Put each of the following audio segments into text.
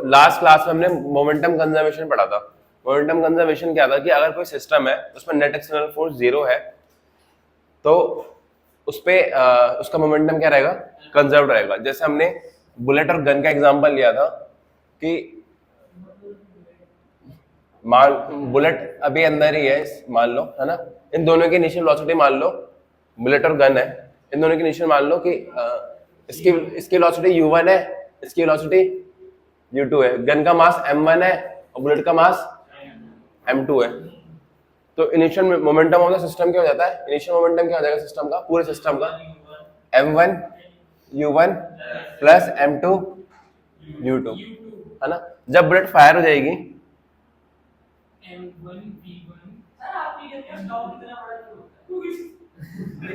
Last class में हमने momentum conservation पढ़ा था। मोमेंटम कंजर्वेशन क्या था कि अगर कोई सिस्टम है उसमें नेट एक्सटर्नल फोर्स 0 है तो उस पे उसका मोमेंटम क्या रहेगा, कंजर्व रहेगा। जैसे हमने बुलेट और गन का एग्जांपल लिया था कि मान बुलेट अभी अंदर ही है, मान लो, है ना, इन दोनों की इनिशियल वेलोसिटी मान लो, बुलेट और गन है, इन दोनों की इनिशियल मान लो कि इसकी वेलोसिटी u1 है, इसकी वेलोसिटी u2 है, गन का मास m1 है और बुलेट का मास m2 है। तो initial momentum of the system क्या हो जाता है, इनिशियल मोमेंटम क्या हो जाएगा सिस्टम का, पूरे सिस्टम का m1 u1 plus m2 u2, है ना। जब बुलेट फायर हो जाएगी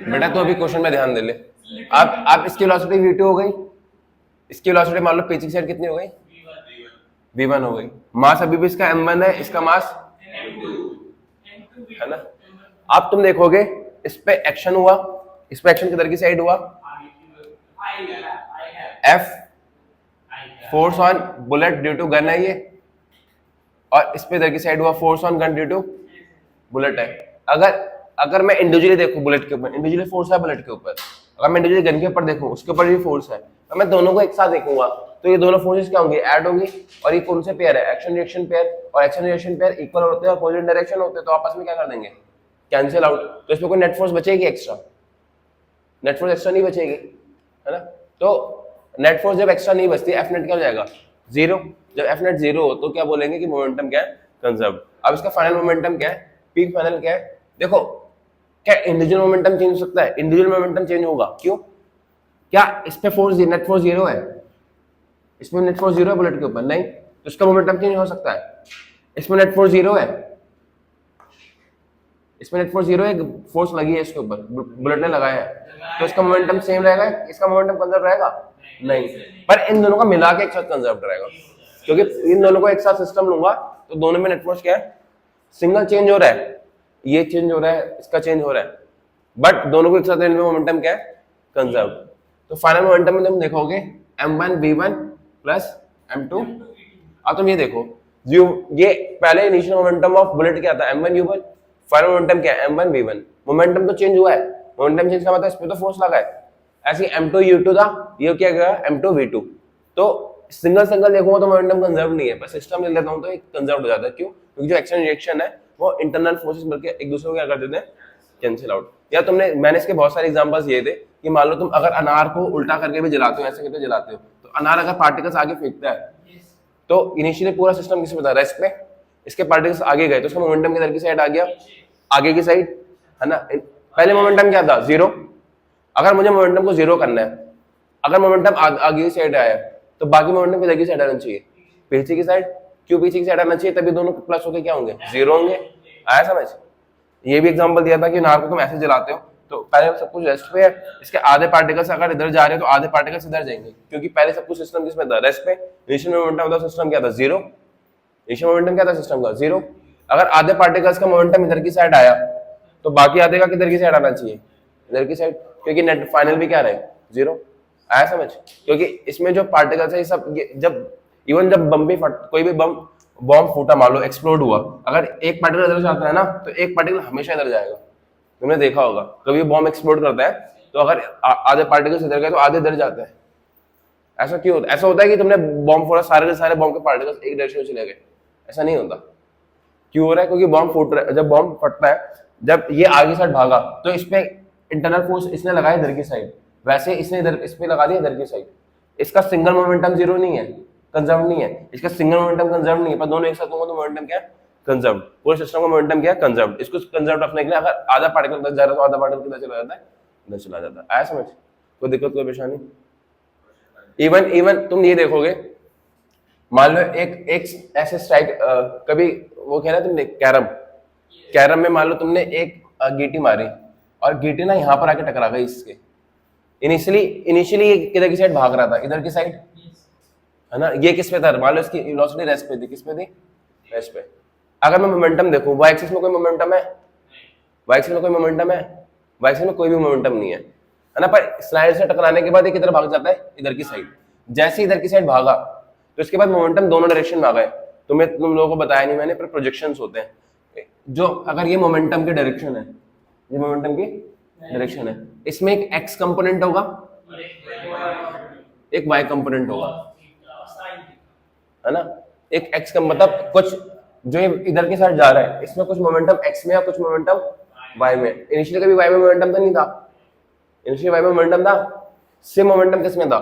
बेटा, तो अभी क्वेश्चन में ध्यान दे ले। आप इसकी वेलोसिटी v2 हो गई, इसकी वेलोसिटी मान लो पीछे की साइड कितनी हो गई, v1 हो गई। मास अभी भी इसका m1 है, इसका मास है ना। अब तुम देखोगे इस पे एक्शन हुआ, इस पे एक्शन किधर की साइड हुआ, F force on bullet due to gun है ये, और इस पे इधर की साइड हुआ force on gun due to bullet है। अगर मैं इंडिविजुअली देखूं बुलेट के ऊपर, इंडिविजुअली फोर्स है बुलेट के ऊपर, अगर मैं इंडिविजुअली गन के ऊपर देखूं उसके ऊपर भी फोर्स है, और मैं दोनों को एक साथ देखूंगा तो ये दोनों फोर्सेस क्या होंगी, ऐड होंगी। और ये कौन से पेयर है, एक्शन रिएक्शन पेयर, और एक्शन रिएक्शन पेयर इक्वल होते हैं और अपोजिट डायरेक्शन होते हैं, तो आपस में क्या कर देंगे, कैंसिल आउट। तो इसमें कोई नेट फोर्स बचेगी एक्स्ट्रा, नेट फोर्स एक्स्ट्रा नहीं बचेगी, है ना। तो नेट फोर्स जब एक्स्ट्रा नहीं बचती, एफ नेट क्या हो जाएगा, 0। जब एफ नेट 0 हो तो क्या बोलेंगे कि मोमेंटम क्या है, कंजर्व। अब इसका फाइनल मोमेंटम क्या है, पीक फाइनल क्या है। देखो क्या इंडिविजुअल मोमेंटम चेंज हो सकता है, इंडिविजुअल मोमेंटम चेंज होगा, क्यों, क्या इस पे फोर्स नेट फोर्स 0 है, इसमें नेट फोर्स 0 है बुलेट के ऊपर, नहीं, तो इसका मोमेंटम चेंज हो सकता है। इसमें नेट फोर्स 0 है, इसमें नेट फोर्स 0 है, फोर्स लगी है इसके ऊपर, बुलेट ने लगाया है, तो इसका मोमेंटम सेम रहेगा, इसका मोमेंटम कंजर्व रहेगा, नहीं। पर इन दोनों का मिला के एक साथ कंजर्व रहेगा, क्योंकि इन दोनों को एक साथ सिस्टम लूंगा तो दोनों में नेट फोर्स क्या है, सिंगल चेंज हो रहा है, ये चेंज हो रहा है, इसका चेंज हो रहा है, बट दोनों को एक साथ लेने में मोमेंटम क्या है, कंजर्व। तो फाइनल मोमेंटम में तुम देखोगे m1 v1 प्लस m2। अब तुम ये देखो, ये पहले इनिशियल मोमेंटम ऑफ बुलेट क्या था, m1 u1, फाइनल मोमेंटम क्या है, m1 v1। मोमेंटम तो चेंज हुआ है, मोमेंटम चेंज का मतलब इस पे तो फोर्स लगा है। ऐसे m2 u2 था, ये क्या गया m2 v2। तो सिंगल सिंगल देखूंगा तो मोमेंटम कंजर्व नहीं है, पर सिस्टम ले लेता हूं तो एक कंजर्व हो जाता है, क्यों, क्योंकि जो एक्शन रिएक्शन है वो इंटरनल फोर्सेस मिलकर एक दूसरे को क्या कर देते हैं, कैंसिल आउट। या मैंने इसके बहुत सारे एग्जांपल्स ये थे कि मान लो तुम अगर अनार को उल्टा करके भी जलाते हो, ऐसे करके जलाते हो, तो अनार अगर पार्टिकल्स आगे फेंकता है तो इनिशियली पूरा सिस्टम किस पे था, रेस्ट पे, इसके पार्टिकल्स आगे गए तो उसका मोमेंटम किधर की साइड आ गया, आगे की साइड, है ना। पहले मोमेंटम क्या था, 0। अगर मुझे मोमेंटम को 0 करना है, अगर मोमेंटम आगे की साइड आया तो बाकी मोमेंटम किधर की साइड आना चाहिए, पीछे की साइड। क्यों पीछे की साइड आना चाहिए, तभी दोनों प्लस होके क्या होंगे, 0 होंगे। आया समझ। ये भी एग्जांपल दिया था कि नार को तुम ऐसे जलाते हो तो पहले सब कुछ रेस्ट पे है, इसके आधे पार्टिकल्स अगर इधर जा रहे हो तो आधे पार्टिकल्स इधर जाएंगे, क्योंकि पहले सब कुछ सिस्टम किसमें था, रेस्ट पे। Initial momentum of the system क्या था, 0। इनिशियल मोमेंटम क्या था सिस्टम का, 0। अगर आधे पार्टिकल्स का मोमेंटम इधर की साइड आया तो बाकी आधे का किधर की साइड आना चाहिए, इधर की साइड, क्योंकि नेट फाइनल भी क्या रहे, 0। आया समझ। क्योंकि इसमें जो पार्टिकल्स है ये सब जब इवन जब बम भी कोई भी बॉम्ब फूटा, मान लो एक्सप्लोड हुआ, अगर एक पार्टिकल इधर जाता है ना तो एक पार्टिकल हमेशा इधर जाएगा। तुमने देखा होगा कभी बॉम्ब एक्सप्लोड करता है तो अगर आधे पार्टिकल्स इधर गए तो आधे इधर जाते हैं। ऐसा क्यों होता है, ऐसा होता है कि तुमने बॉम्ब फोड़ा, सारे के सारे बॉम्ब के पार्टिकल्स एक डायरेक्शन में चले गए, ऐसा नहीं होता। क्यों हो रहा है, क्योंकि बॉम्ब फूट रहा है, जब बॉम्ब फटता है, जब ये आगे साइड भागा तो इस पे इंटरनल फोर्स इसने लगाया इधर की साइड, वैसे इसने इधर इस पे लगा दिया इधर की साइड। इसका सिंगल मोमेंटम 0 नहीं है, कंजर्व नहीं है, इसका सिंगल मोमेंटम कंजर्व नहीं है, पर दोनों एक साथ होंगे तो मोमेंटम क्या है, कंजर्व। पूरे सिस्टम का मोमेंटम क्या है, कंजर्व। इसको कंजर्व रखने के लिए अगर आधा पार्टिकल इधर जा रहा है तो आधा पार्टिकल किधर चला जाता है, इधर चला जाता है। आया समझ। कोई दिक्कत कोई परेशानी। इवन तुम ये देखोगे, मान लो एक ऐसे स्ट्राइक, कभी वो खेला तुमने कैरम में, मान लो तुमने एक गीटी मारी और गीटी ना यहाँ पर आके टकरा गई इसके। इनिशियली ये किधर की साइड भाग रहा था, इधर की साइड, है ना। ये किस पे था, मान लो इसकी वेलोसिटी रेस्ट पे थी, किस पे थी, रेस्ट पे। अगर मैं मोमेंटम देखूं, वाई एक्सिस में कोई मोमेंटम है, वाई एक्सिस में कोई मोमेंटम है, वाई एक्सिस में कोई भी मोमेंटम नहीं है ना। पर स्लाइड से टकराने के बाद ये किधर भाग जाता है, इधर की साइड। जैसे इधर की साइड भागा तो इसके बाद मोमेंटम दोनों डायरेक्शन में आ गए। तुम लोगों को बताया नहीं मैंने, पर प्रोजेक्शंस होते हैं जो, अगर ये मोमेंटम की डायरेक्शन है, ये मोमेंटम की डायरेक्शन है, इसमें एक एक्स कंपोनेंट होगा, एक वाई कंपोनेंट होगा, है ना। एक एक्स का मतलब कुछ जो इधर के साइड जा रहा है, इसमें कुछ मोमेंटम एक्स में या कुछ मोमेंटम वाई में। इनिशियली कभी वाई में मोमेंटम तो नहीं था, इनिशियली वाई में मोमेंटम था, सेम मोमेंटम किस में था,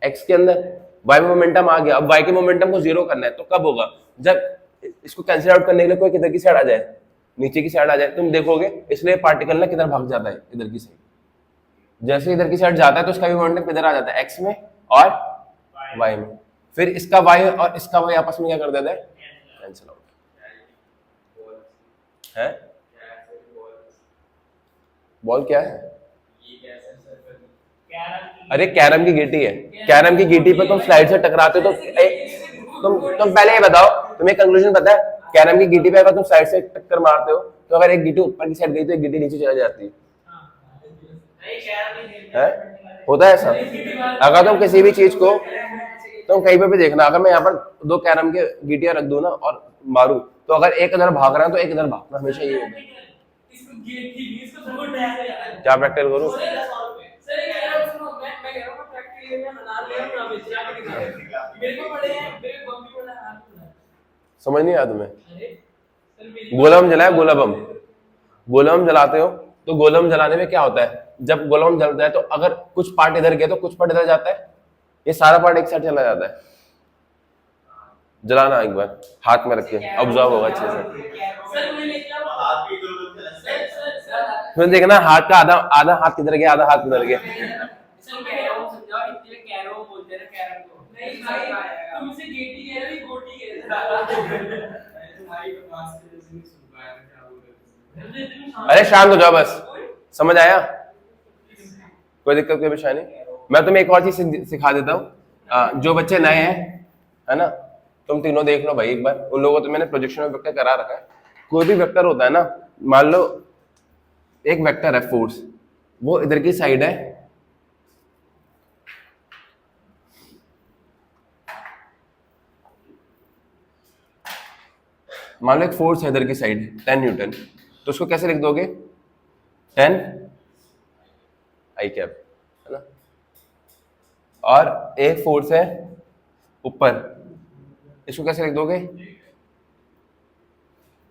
एक्स के अंदर। वाई में मोमेंटम आ गया, अब वाई के मोमेंटम को जीरो करना है, तो कब होगा, जब इसको कैंसिल आउट करने के लिए कोई किधर की साइड आ जाए, नीचे की साइड आ जाए। तुम देखोगे इसलिए पार्टिकल ना किधर भाग जाता है, इधर की साइड। जैसे इधर की साइड जाता है तो उसका भी मोमेंटम किधर आ जाता है, एक्स में और वाई में। फिर इसका वाई और इसका वाई आपस में क्या कर देता है, कैंसिल आउट है। बॉल क्या है, अरे कैरम की गीटी है, कैरम की गीटी पे तुम स्लाइड से टकराते हो तो तुम पहले ये बताओ, तुम्हें कंक्लूजन पता है, कैरम की गीटी पे अगर तुम साइड से टक्कर मारते हो तो अगर एक गीटी ऊपर की साइड गई तो एक गीटी नीचे चला जाती है, होता है ऐसा। अगर तुम किसी भी चीज को, तुम कहीं पे भी देखना, अगर मैं यहाँ पर दो कैरम के गीटियां रख दूं ना और मारूं, तो अगर एक इधर भाग रहा है तो एक इधर भागना, हमेशा ये होगा। क्या प्रैक्टिस करूं, समझ नहीं आया तुम्हें। गोला बम जलाया, गोला बम, गोला बम जलाते हो तो गोला बम जलाने में क्या होता है, जब गोला बम जलता है तो अगर कुछ पार्ट इधर गया तो कुछ पार्ट इधर जाता है, ये सारा पार्ट एक साइड चला जाता है। जलाना एक बार हाथ में रख के, ऑब्जर्व होगा अच्छे से। फिर देखना हाथ का आधा आधा हाथ किधर गया, आधा हाथ किधर गया। अरे शांत हो जाओ बस, समझ आया, कोई दिक्कत कोई परेशानी। मैं तुम्हें एक और चीज सिखा देता हूँ, जो बच्चे नए हैं, है ना, तुम तीनों देख लो भाई एक बार, उन लोगों को तो मैंने प्रोजेक्शन में वेक्टर करा रखा है। कोई भी वेक्टर होता है ना, मान लो एक वेक्टर है फोर्स, वो इधर की साइड है, मान लो एक फोर्स है इधर की साइड 10 न्यूटन, तो उसको कैसे लिख दोगे, 10 आई कैप, है ना। और एक फोर्स है ऊपर, इसको कैसे लिख दोगे,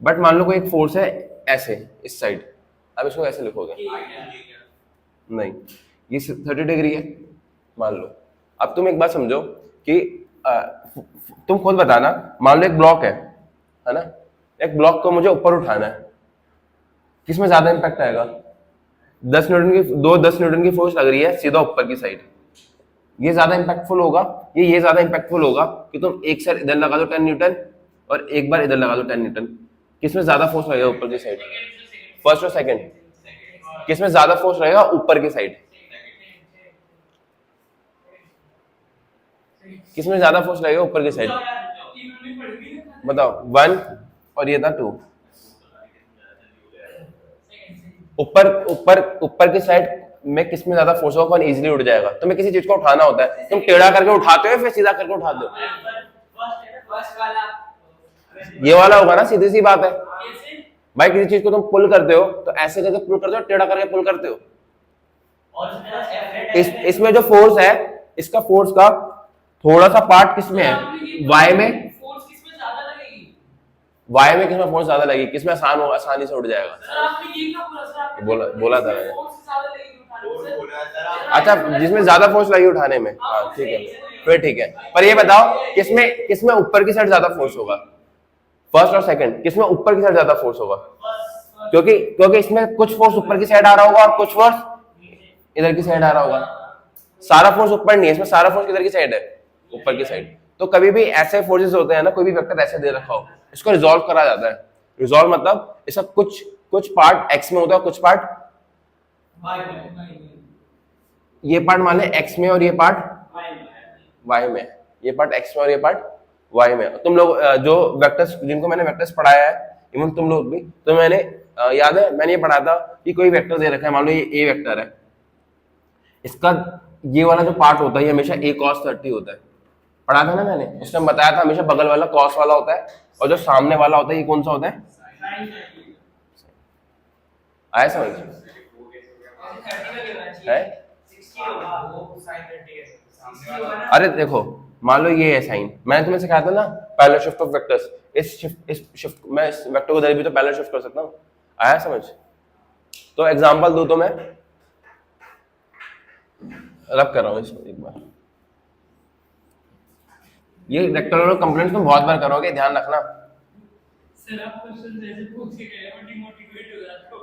बट मान लो कोई एक फोर्स है ऐसे इस साइड, अब इसको कैसे लिखोगे, नहीं, ये 30 डिग्री है मान लो। अब तुम एक बात समझो कि तुम खुद बताना, मान लो एक ब्लॉक है ना, एक ब्लॉक को मुझे ऊपर उठाना है, किसमें ज्यादा इंपैक्ट आएगा, 10 न्यूटन की फोर्स लग रही है सीधा ऊपर की साइड, ये ज्यादा इंपैक्टफुल होगा, ये ज्यादा इंपैक्टफुल होगा कि तुम एक साइड इधर लगा दो 10 न्यूटन और एक बार इधर लगा दो 10 न्यूटन, किसमें ज्यादा फोर्स लगेगा ऊपर की साइड, फर्स्ट और सेकंड, किसमें ज्यादा फोर्स रहेगा ऊपर की साइड, किसमें ज्यादा फोर्स लगेगा ऊपर की साइड, बताओ, 1 और ये था 2, ऊपर की साइड में किसमें ज्यादा फोर्स होगा, कौन इजीली उठ जाएगा। तुम्हें किसी चीज को उठाना होता है, तुम टेढ़ा करके उठाते हो फिर सीधा करके उठाते हो, ये वाला होगा ना, सीधी सी बात है भाई। किसी चीज को तुम पुल करते हो तो ऐसे करके पुल करते हो, टेढ़ा करके पुल करते हो। इसमें जो फोर्स है, इसका फोर्स का थोड़ा सा पार्ट किसमें है, वाई में, वाई में किसमें फोर्स ज्यादा लगेगी, किसमें आसान होगा, आसानी से उड़ जाएगा, बोला था मैंने। अच्छा, जिसमें ज्यादा फोर्स लगी उठाने में, हाँ ठीक है, फिर ठीक है। पर ये बताओ किसमें ऊपर की साइड ज्यादा फोर्स होगा, फर्स्ट और सेकंड, किसमें ऊपर की साइड ज्यादा फोर्स होगा, क्योंकि इसमें कुछ फोर्स ऊपर की साइड आ रहा होगा और कुछ फोर्स इधर की साइड आ रहा होगा। सारा फोर्स ऊपर नहीं है, इसमें सारा फोर्स किधर की साइड है, ऊपर की साइड। तो कभी भी ऐसे फोर्सेस होते हैं ना, कोई भी वेक्टर ऐसे दे रखा हो, इसको रिजॉल्व करा जाता है। रिजॉल्व मतलब इसका कुछ पार्ट एक्स में होता है, कुछ पार्ट ये पार्ट मान ले एक्स में और ये पार्ट वाई में, ये पार्ट एक्स में और ये पार्ट वाई में। तुम लोग जो वेक्टर्स, जिनको मैंने वेक्टर्स पढ़ाया है, इवन तुम लोग भी, तो मैंने याद है मैंने ये पढ़ा था कि कोई वेक्टर दे रखा है, मान लो ये ए वेक्टर है, इसका ये वाला जो पार्ट होता है ये हमेशा a cos 30 होता है, पढ़ा था ना मैंने, उसने बताया था हमेशा बगल वाला कॉस वाला होता है और जो सामने वाला होता है ये कौन सा होता है? आया समझ है? अरे देखो, मान लो ये है साइन, मैंने तुम्हें सिखाया था ना पैरेलल शिफ्ट ऑफ वेक्टर्स, इस शिफ्ट मैं इस वेक्टर को इधर भी तो पैरेलल शिफ्ट कर सकता हूँ। आया समझ? तो एग्जांपल दो तो मैं रब कर रहा हूँ इसको एक बार। ये वेक्टर और कंपोनेंट्स में बहुत बार करोगे, ध्यान रखना। सर आप क्वेश्चन जैसे पूछ के गए और डिमोटिवेट हो जाते हो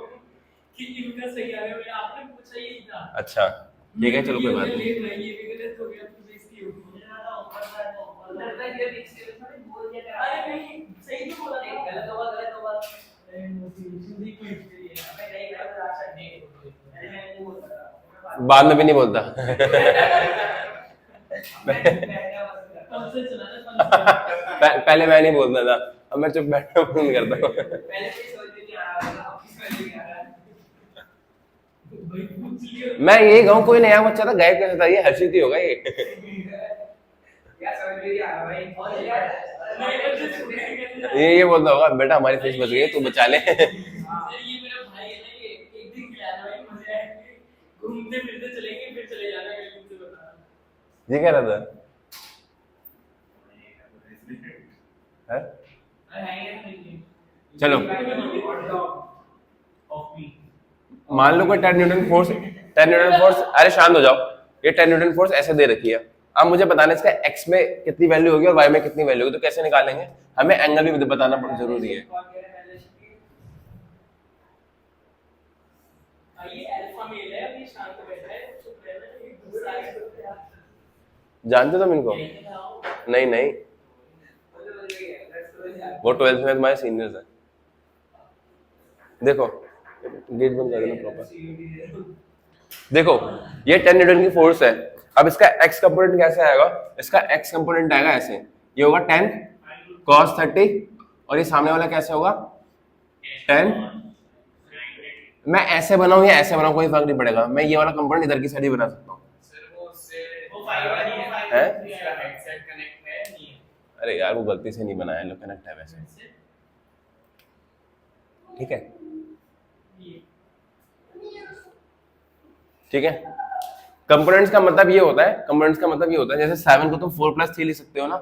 कि इनका सही आ गया, मैं आपने पूछा ही था। अच्छा ठीक है, चलो कोई बात नहीं। ये भी गलत हो गया, तो बेइज्जती हो गई। ज्यादा ऊपर था ये डिक्शनरी में बोल दिया था। अरे नहीं सही तो बोला था, गलत होगा अरे मोटिवेशन दी कोई है, मैं नहीं कर रहा नहीं अरे मैं नहीं बोलता, बाद में भी नहीं बोलता। पहले मैं नहीं बोलता था, अब मैं चुप बैठना पसंद करता हूँ। पहले से समझ नहीं आ रहा था, अब समझ नहीं आ रहा है। मैं ये कहूँ कोई नया बच्चा था गायब कैसे था, ये हर्षित ही होगा ये। क्या समझ नहीं आ रहा भाई, बहुत ये बोलता होगा बेटा हमारी फिश बच गई, तू बचा ले। ये मेरा भाई है ना, ये एक दिन खिलाना भाई, मजे आएंगे, घूमते फिरते चलेंगे, फिर चले जाना कहीं से बता। ये कह रहा था है? चलो मान लो कोई 10 न्यूटन फोर्स, अरे शांत हो जाओ, ये 10 न्यूटन फोर्स ऐसे दे रखी है। अब मुझे बताना इसका x में कितनी वैल्यू होगी और y में कितनी वैल्यू होगी, तो कैसे निकालेंगे? हमें एंगल भी बताना जरूरी है। जानते तुम इनको? नहीं नहीं, वो 12th में तुम्हारे सीनियर्स है। देखो गेट बंद कर देना प्रॉपर। देखो ये 10 न्यूटन की फोर्स है, अब इसका x कंपोनेंट कैसे आएगा? इसका x कंपोनेंट आएगा ऐसे, ये होगा 10 cos 30 और ये सामने वाला कैसे होगा 10। मैं ऐसे बनाऊं या ऐसे बनाऊं कोई फर्क नहीं पड़ेगा, मैं ये वाला कंपोनेंट इधर की साइड ही बना सकता हूँ। अरे यार वो गलती से नहीं बनाया, लो कनेक्ट है वैसे, ठीक है ठीक है। कंपोनेंट्स का मतलब ये होता है, कंपोनेंट्स का मतलब ये होता है जैसे 7 को तुम 4+3 लिख सकते हो ना,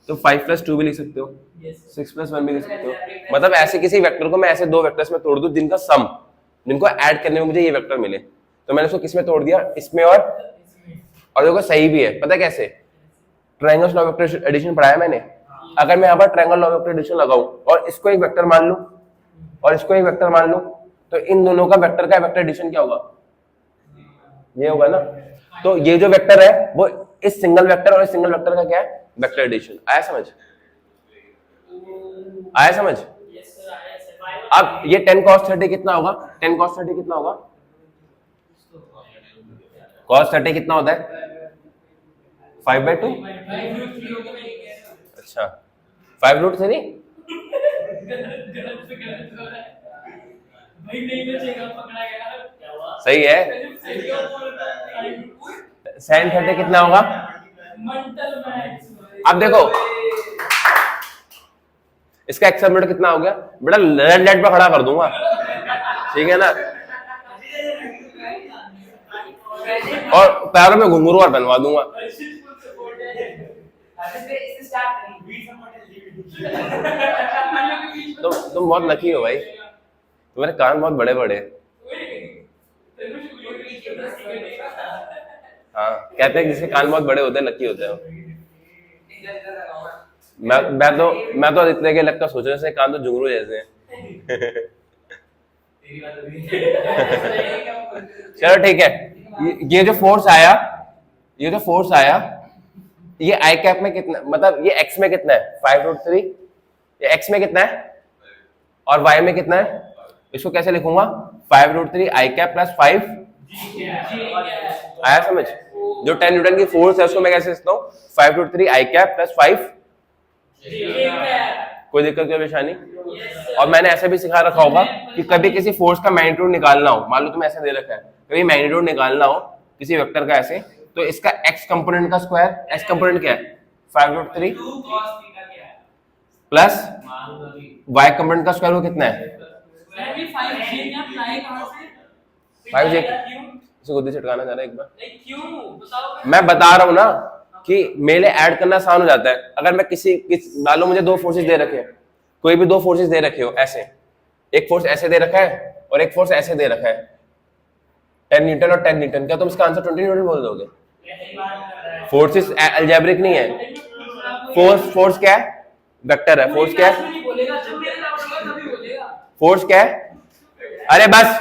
तो 5+2 भी लिख सकते हो, 6+1 भी लिख सकते हो। मतलब ऐसे किसी वेक्टर को मैं ऐसे दो वेक्टर्स में तोड़ दूं जिनका सम, जिनको ऐड करने में मुझे ये वेक्टर मिले, तो मैंने उसको किस में तोड़ दिया? इसमें और देखो सही भी है, पता है कैसे? Triangle law of vector addition पढ़ाया मैंने। अगर मैं यहाँ पर triangle law of vector addition लगाऊं और इसको एक वेक्टर मान लूं और इसको एक वेक्टर मान लूं, तो इन दोनों का वेक्टर वेक्टर एडिशन क्या होगा? ये होगा ना। तो ये जो वेक्टर है वो इस सिंगल वेक्टर और इस सिंगल वेक्टर का क्या है? Vector addition. आया समझ? आया समझ? अब ये 10 cos 30 कितना होगा? 10 cos 30 कितना होगा? cos 30 कितना होता है? 5/2। अच्छा 5√3। सही है। sin 30 कितना होगा? अब देखो इसका x कंपोनेंट कितना हो गया बेटा? रेड लाइट पे खड़ा कर दूंगा, ठीक है ना, और पैरों में घुंघरू और बनवा दूंगा। तुम बहुत लकी हो भाई, तुम्हारे कान बहुत बड़े बड़े। हाँ कहते हैं जिसके कान बहुत बड़े होते हैं लकी होते हैं। मैं तो इतने के लगता सोच रहे से कान तो जुगनू जैसे हैं। चलो ठीक है, ये जो फोर्स आया, ये आई कैप में कितना, मतलब ये x में कितना है? 5√3। ये x में कितना है और y में कितना है? इसको कैसे लिखूंगा? 5√3 आई कैप प्लस 5। आया समझ? जो 10 न्यूटन की फोर्स है उसको मैं कैसे लिखता हूँ? 5√3 आई कैप प्लस 5। कोई दिक्कत कोई परेशानी? और मैंने ऐसे भी सिखा रखा होगा कि कभी किसी फोर्स का मैग्नीट्यूड निकालना हो, मान लो तुम्हें ऐसे दे रखा है, कभी मैग्नीट्यूड निकालना हो किसी वेक्टर का ऐसे, तो इसका x कंपोनेंट का स्क्वायर, x कंपोनेंट क्या है? 5√3 2 cos थीटा क्या है प्लस y कंपोनेंट का स्क्वायर रूट कितना है? मैं भी 5j क्या अप्लाई कहां से 5j क्यों इसे गुद्दी छिटकाना जरा एक बार। नहीं क्यों बताओ मैं बता रहा हूँ ना कि मेरे ऐड करना आसान हो जाता है। अगर मैं मान लो मुझे दो फोर्सेस दे रखे हैं, कोई भी दो फोर्सेस दे रखे हो ऐसे, एक फोर्स ऐसे दे रखा है और एक फोर्स ऐसे दे रखा है 10 न्यूटन और 10 न्यूटन, क्या तुम इसका आंसर 20 न्यूटन बोल दोगे? फोर्सेस अलजेब्रिक नहीं है, फोर्स क्या है? वेक्टर है। फोर्स क्या है? नहीं बोलेगा जब मेरा डाउट होगा तभी बोलेगा फोर्स क्या है? अरे बस,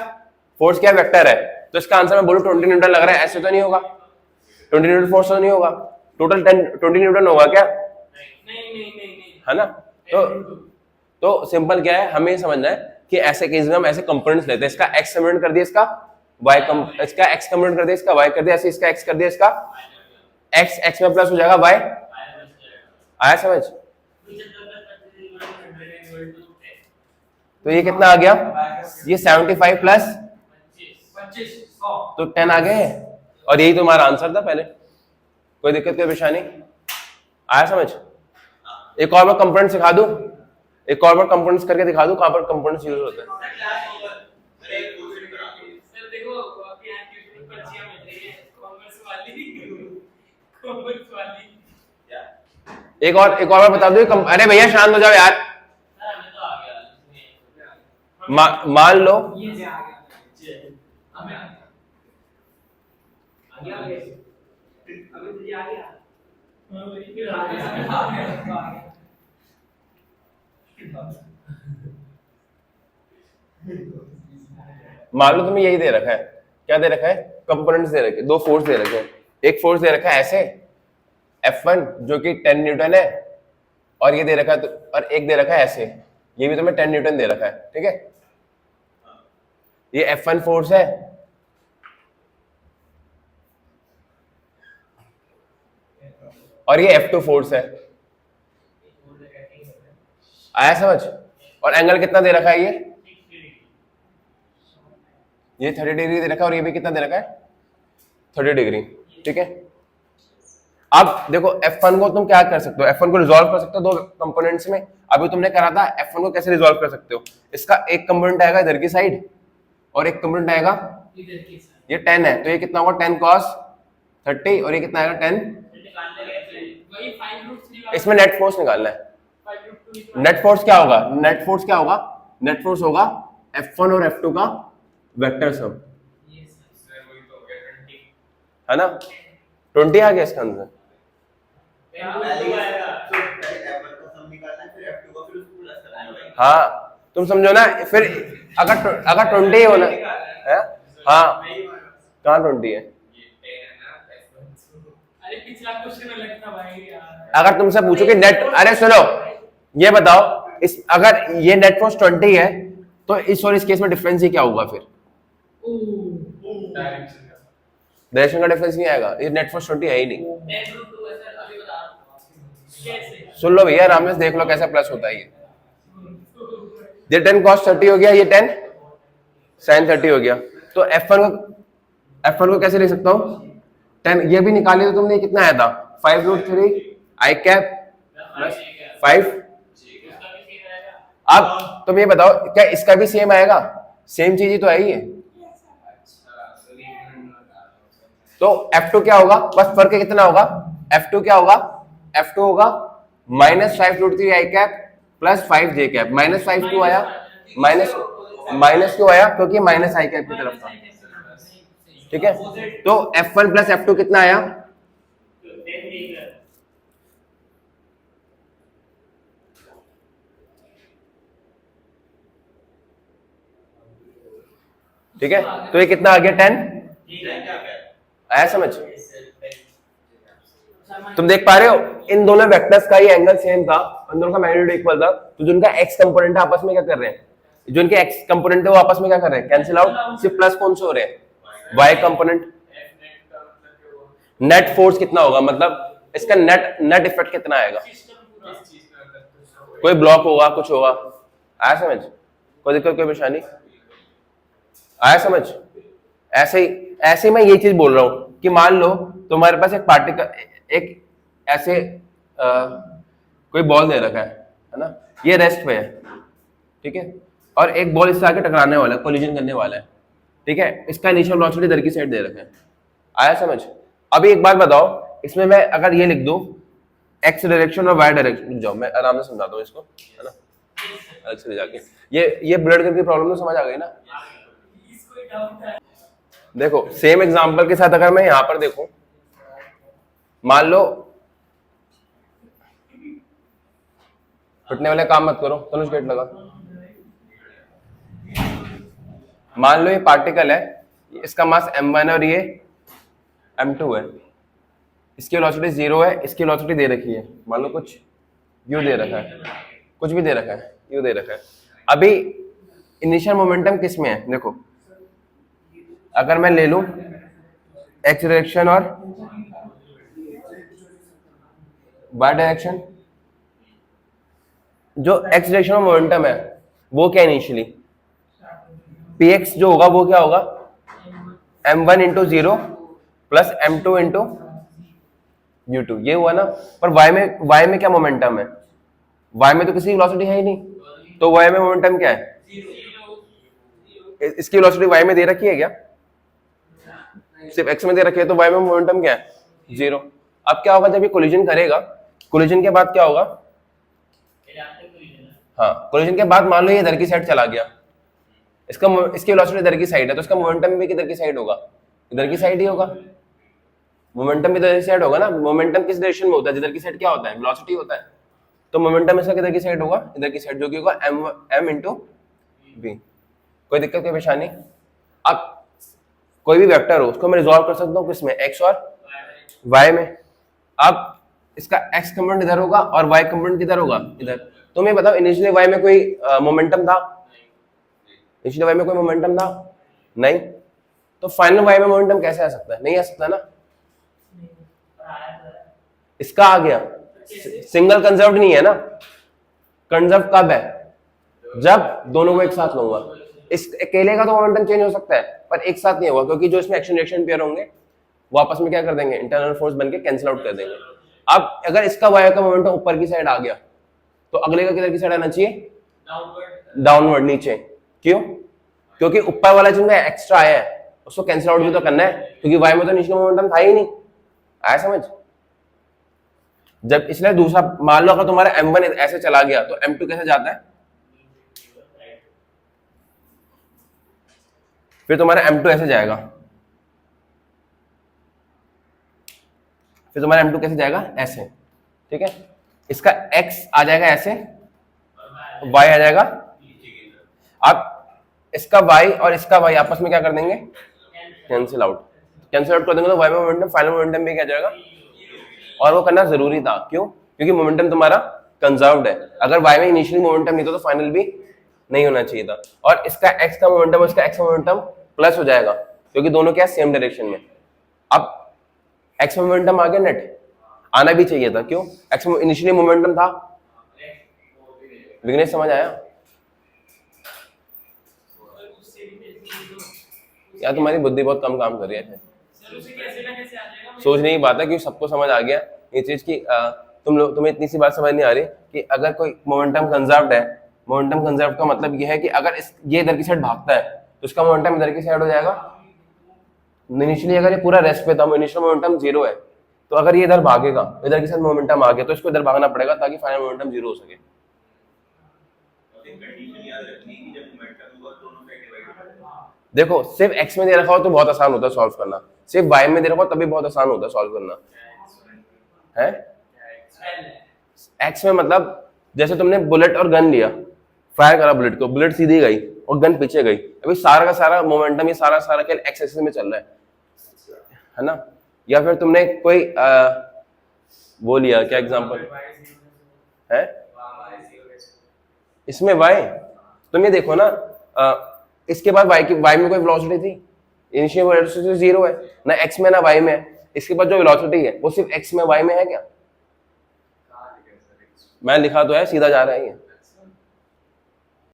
फोर्स क्या है? वेक्टर है। तो इसका आंसर मैं बोलूं 20 न्यूटन लग रहा है, ऐसे तो नहीं होगा। 20 न्यूटन फोर्स तो नहीं होगा, टोटल 20 न्यूटन होगा क्या? नहीं है ना? तो सिंपल क्या है, हमें समझना है कि ऐसे केस में हम ऐसे कंपोनेंट्स लेते हैं। इसका x कंपोनेंट कर दिया, इसका इसका x कंपोनेंट कर दिया, इसका y कर दिया, ऐसे इसका x कर दिया, इसका x में प्लस हो जाएगा y। आया समझ? तो ये कितना आ गया? ये 75 प्लस 25 100 तो 10 आ गए, और यही तुम्हारा आंसर था पहले। कोई दिक्कत, कोई परेशानी? आया समझ? एक और मैं कंपोनेंट सिखा दूं, एक और बार कंपोनेंट्स करके दिखा दूं कहां पर कंपोनेंट्स यूज होते हैं। सर देखो आपके यहाँ ट्यूशन पर्चियां मिल रही है कॉमर्स वाली एक और बार बता दो। अरे भैया शांत हो जाओ यार। सर हमें तो आ गया मान लो ये से आ गया हमें आ गया अभी तुझे आ गया फिर आ गया मान लो तुम्हें यही दे रखा है, क्या दे रखा है? कंपोनेंट्स दे रखे, दो फोर्स दे रखे हैं। एक फोर्स दे रखा है ऐसे F1 जो कि 10 न्यूटन है, और ये दे रखा है और एक दे रखा है ऐसे, ये भी तुम्हें 10 न्यूटन दे रखा है। ठीक है, ये F1 फोर्स है, और ये F2 फोर्स है। आया समझ? और एंगल कितना दे रखा है? ये 30 डिग्री दे रखा है, और ये भी कितना दे रखा है? 30 डिग्री। ठीक है, अब देखो F1 को तुम क्या कर सकते हो? F1 को रिजॉल्व कर सकते हो दो कंपोनेंट्स में। अभी तुमने करा था, F1 को कैसे रिजॉल्व कर सकते हो? इसका एक कंपोनेंट आएगा इधर की साइड और एक कंपोनेंट आएगा इधर की साइड। ये 10 है, तो ये कितना होगा? 10 cos 30, और ये कितना आएगा? 10। वही 5√3 इसमें नेट फोर्स निकालना है। 5√2 नेट फोर्स क्या होगा? नेट फोर्स क्या होगा? नेट फोर्स होगा F1 और F2 का वेक्टर सम, ये सर वही तो हो गया 20 है ना? 20 आ गया इसका आंसर। हाँ, तुम समझो ना। फिर अगर 20 होना है, हाँ, कहाँ 20 है? अरे पिछला क्वेश्चन अलग था भाई यार। अगर तुमसे पूछो कि नेट, अरे सुनो, ये बताओ इस अगर ये नेट फोर्स 20 है तो इस और इस केस में डिफरेंस ही क्या होगा? फिर डायरेक्शन का डिफरेंस नहीं आएगा, ये नेट फोर्स 20 है ही नहीं। 10√2 है सर, अभी बता रहा हूं कैसे। सुन लो भैया, आराम से देख लो कैसे प्लस होता है ये 10 cos 30 हो गया, ये 10 sin 30 हो गया। तो F1 को कैसे लिख सकता हूँ? 10, ये भी निकाले तो तुमने कितना आया था? 5√3 I कैप प्लस 5। अब तुम ये बताओ, क्या इसका भी सेम आएगा? सेम चीज ही तो है ये। तो F2 क्या होगा? बस फर्क कितना होगा? F2 क्या होगा? F2 होगा -5√3 I cap plus 5 J cap. -5 क्यों आया? माइनस क्यों आया? क्योंकि माइनस I कैप की तरफ था। ठीक है, तो F1 प्लस F2 कितना आया? ठीक है, तो ये कितना आ गया? 10 आया समझ? तुम देख पा रहे हो इन दोनों वेक्टर्स का ये एंगल सेम था, इन दोनों का मैग्नीट्यूड इक्वल था, तो जिनका x कंपोनेंट है आपस में क्या कर रहे हैं? जो इनके x कंपोनेंट है वो आपस में क्या कर रहे हैं? Cancel out. सिर्फ प्लस कौन से हो रहे हैं? y component. नेट फोर्स कितना होगा? मतलब इसका नेट इफेक्ट कितना आएगा? कोई ब्लॉक होगा, कुछ होगा। आया समझ? कोई दिक्कत, कोई परेशानी? आया समझ? ऐसे मैं ये चीज बोल रहा हूं कि मान लो तुम्हारे पास एक पार्टिकल, एक ऐसे कोई बॉल दे रखा है ना, ये रेस्ट पे है, ठीक है, और एक बॉल इससे आके टकराने वाला है, कोलिजन करने वाला है, ठीक है, इसका इनिशियल वेलोसिटी इधर की साइड दे रखा है। आया समझ? अभी एक बात बताओ, इसमें मैं अगर ये लिख दूं एक्स डायरेक्शन और वाई डायरेक्शन, रुक जाओ मैं आराम से समझाता हूँ इसको, है ना, अलग से ले जाके, ये ब्लड की प्रॉब्लम तो समझ आ गई ना। देखो सेम एग्जांपल के साथ अगर मैं यहां पर देखूं, मान लो फटने वाले काम मत करो, तनुष गेट लगा। मान लो ये पार्टिकल है, इसका मास m1 और ये m2 है, इसकी वेलोसिटी 0 है, इसकी वेलोसिटी दे रखी है, मान लो कुछ u दे रखा है, कुछ भी दे रखा है, u दे रखा है। अभी इनिशियल मोमेंटम किस में है? देखो अगर मैं ले लूं x डायरेक्शन और y डायरेक्शन, जो x डायरेक्शन में मोमेंटम है वो क्या इनिशियली px जो होगा वो क्या होगा m1 into 0 plus m2 into u2, ये हुआ ना। पर y में क्या मोमेंटम है? y में तो किसी वेलोसिटी है ही नहीं, तो y में मोमेंटम क्या है? इसकी वेलोसिटी y में दे रखी है क्या? सिर्फ x में दे रखी है, तो y में मोमेंटम क्या है? 0। अब क्या होगा जब ये कोलिजन करेगा, कोलिजन के बाद क्या होगा? हाँ, कोलिजन के बाद मान लो ये इधर की साइड चला गया, इसकी वेलोसिटी इधर की साइड है, तो इसका मोमेंटम भी किधर की साइड होगा? इधर की साइड ही होगा। मोमेंटम भी इधर की साइड होगा ना। मोमेंटम किस डायरेक्शन में होता है? जिधर की साइड क्या होता है? वेलोसिटी होता है। तो मोमेंटम इसका किधर की साइड होगा? इधर की साइड, जो कि होगा m इंटू v। कोई दिक्कत, कोई परेशानी? अब कोई भी वेक्टर हो उसको मैं रिजॉल्व कर सकता हूँ किसमें? x और y में। अब इसका x कंपोनेंट इधर होगा और y कंपोनेंट किधर होगा? इधर। तो मैं बताओ इनिशियली y में कोई मोमेंटम था? इनिशियली y में कोई मोमेंटम था? नहीं। तो फाइनल y में मोमेंटम कैसे आ सकता है? नहीं आ सकता ना। इसका आ गया, सिंगल कंजर्व्ड नहीं है ना। कंजर्व कब है? जब दोनों को एक साथ लूंगा। इस अकेले का तो मोमेंटम चेंज हो सकता है, पर एक साथ नहीं होगा, क्योंकि जो इसमें एक्शन रिएक्शन पेयर होंगे वो आपस में क्या कर देंगे? इंटरनल फोर्स बनके कैंसिल आउट कर देंगे। अब अगर इसका वाई का मोमेंटम ऊपर की साइड आ गया, तो अगले का किधर की साइड आना चाहिए? डाउनवर्ड, नीचे। क्यों? क्योंकि ऊपर वाला जिनमें एक्स्ट्रा आया है उसको कैंसिल आउट भी तो करना है, क्योंकि वाई में तो नीचे मोमेंटम था ही नहीं। आया समझ? जब इसलिए दूसरा, मान लो अगर तुम्हारा m1 ऐसे चला गया तो m2 कैसे जाता है? फिर तुम्हारा m2 ऐसे जाएगा, फिर तुम्हारा m2 कैसे जाएगा? ऐसे, ठीक है। इसका x आ जाएगा ऐसे, y आ जाएगा। अब इसका y और इसका y आपस में क्या कर देंगे? Cancel out. कैंसिल आउट कर देंगे तो y में मोमेंटम, फाइनल मोमेंटम भी क्या जाएगा? और वो करना जरूरी था। क्यों? क्योंकि मोमेंटम तुम्हारा कंजर्व्ड है। अगर y में इनिशियली मोमेंटम नहीं था तो फाइनल भी नहीं होना चाहिए था। और इसका x का मोमेंटम और इसका x मोमेंटम प्लस हो जाएगा, क्योंकि दोनों क्या सेम डायरेक्शन में। अब x मोमेंटम आ गया, नेट आना भी चाहिए था। क्यों? x इनिशियली मोमेंटम था। विघ्नेश समझ आया? यार तुम्हारी बुद्धि बहुत कम काम कर रही है। सोचने की बात है कि सबको समझ आ गया ये चीज की तुम्हें इतनी सी बात समझ नहीं आ रही कि अगर कोई मोमेंटम कंजर्व्ड है, मोमेंटम कंजर्व्ड का मतलब ये है कि अगर ये इधर की साइड भागता है तो इसका मोमेंटम इधर की साइड हो जाएगा। इनिशियली अगर ये पूरा रेस्ट पे था, इनिशियल मोमेंटम 0 है, तो अगर ये इधर भागेगा, इधर के साथ मोमेंटम आ गया, तो इसको इधर भागना पड़ेगा ताकि फाइनल मोमेंटम 0 हो सके। देखो सिर्फ x में दे रखा हो तो बहुत आसान होता है सॉल्व करना, सिर्फ y में दे रखा हो तभी बहुत आसान होता है सॉल्व करना है। x में मतलब जैसे तुमने बुलेट और गन लिया, फायर करा बुलेट को, बुलेट सीधी गई और गन पीछे गई, अभी सारा का सारा मोमेंटम ये सारा के x एक्सिस में चल रहा है ना। या फिर तुमने कोई वो लिया, क्या एग्जांपल है इसमें y, तुम ये देखो ना, इसके बाद y में कोई वेलोसिटी थी? इनिशियल वेलोसिटी 0 है ना, x में ना y में है। इसके बाद जो वेलोसिटी है वो सिर्फ x में y में है क्या? मैं लिखा तो है, सीधा जा रहा है ये।